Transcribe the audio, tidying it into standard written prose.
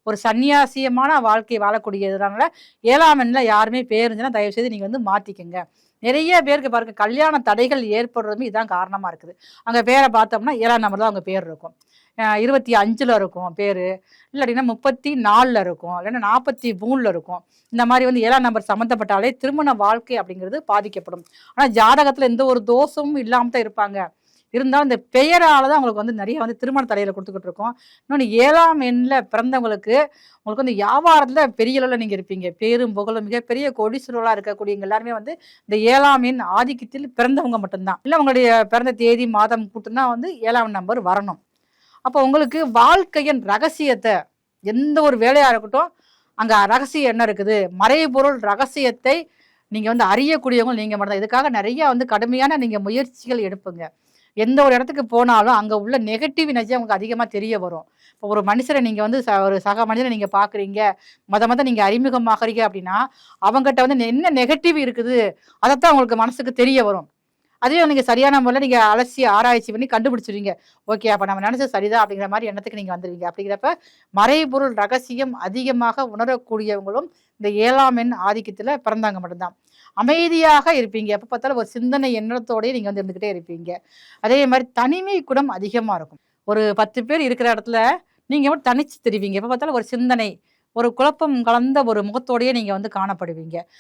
ஒரு சன்னியாசியமான வாழ்க்கை வாழக்கூடியதுனால 7ஆம் எண்ணில் யாருமே பேர் இருந்துச்சுன்னா தயவு செய்து நீங்கள் வந்து மாற்றிக்கங்க. நிறைய பேருக்கு பாருங்க கல்யாண தடைகள் ஏற்படுறதுமே இதான் காரணமாக இருக்குது. அங்கே பேரை பார்த்தோம்னா 7ஆம் நம்பர் தான் அவங்க பேர் இருக்கும். 25ல் இருக்கும் பேர், இல்லாட்டினா 34ல் இருக்கும், இல்லைன்னா 43ல் இருக்கும். இந்த மாதிரி வந்து 7ஆம் நம்பர் சம்மந்தப்பட்டாலே திருமண வாழ்க்கை அப்படிங்கிறது பாதிக்கப்படும். ஆனால் ஜாதகத்தில் எந்த ஒரு தோஷமும் இல்லாமல் தான் இருப்பாங்க. இருந்தாலும் இந்த பெயரால தான் உங்களுக்கு வந்து நிறைய வந்து திருமண தடையில கொடுத்துக்கிட்டு இருக்கோம். இன்னொன்று 7ஆம் எண்ணில் பிறந்தவங்களுக்கு உங்களுக்கு வந்து வியாபாரத்தில் பெரிய அளவில் நீங்கள் இருப்பீங்க. பேரும் புகழும் மிகப்பெரிய கோடீஸ்வரர்களாக இருக்கக்கூடியவங்க எல்லாருமே வந்து இந்த 7ஆம் எண் ஆதிக்கத்தில் பிறந்தவங்க மட்டும்தான். இல்லை உங்களுடைய பிறந்த தேதி மாதம் கூட்டுனா வந்து 7ஆம் நம்பர் வரணும். அப்போ உங்களுக்கு வாழ்க்கையின் ரகசியத்தை எந்த ஒரு வேலையாக இருக்கட்டும் அங்கே ரகசியம் என்ன இருக்குது, மறைபொருள் ரகசியத்தை நீங்கள் வந்து அறியக்கூடியவங்க நீங்கள் மட்டும்தான். இதுக்காக நிறைய வந்து கடுமையான நீங்கள் முயற்சிகள் எடுப்புங்க. எந்த ஒரு இடத்துக்கு போனாலும் அங்கே உள்ள நெகட்டிவ் எனர்ஜி உங்களுக்கு அதிகமாக தெரிய வரும். இப்போ ஒரு மனுஷரை நீங்கள் வந்து ஒரு சக மனிதனை நீங்கள் பார்க்குறீங்க, மொத நீங்கள் அறிமுகமாகறீங்க அப்படின்னா அவங்ககிட்ட வந்து என்ன நெகட்டிவ் இருக்குது அதைத்தான் உங்களுக்கு மனசுக்கு தெரிய வரும். அதுவே நீங்கள் சரியான முறையில் நீங்கள் அலசி ஆராய்ச்சி பண்ணி கண்டுபிடிச்சிருவீங்க. ஓகே, அப்போ நம்ம நினச்சது சரிதான் அப்படிங்கிற மாதிரி எண்ணத்துக்கு நீங்கள் வந்துடுவீங்க. அப்படிங்கிறப்ப மறைபொருள் ரகசியம் அதிகமாக உணரக்கூடியவங்களும் இந்த 7ஆம் எண் ஆதிக்கத்தில் பிறந்தாங்க மட்டும்தான். அமைதியாக இருப்பீங்க. எப்போ பார்த்தாலும் ஒரு சிந்தனை எண்ணத்தோடய நீங்கள் வந்து இருந்துக்கிட்டே இருப்பீங்க. அதே மாதிரி தனிமை குணம் அதிகமாக இருக்கும். ஒரு 10 பேர் இருக்கிற இடத்துல நீங்கள் மட்டும் தனிச்சு தெரிவிங்க. எப்போ பார்த்தாலும் ஒரு சிந்தனை, ஒரு குழப்பம் கலந்த ஒரு முகத்தோடையே நீங்கள் வந்து காணப்படுவீங்க.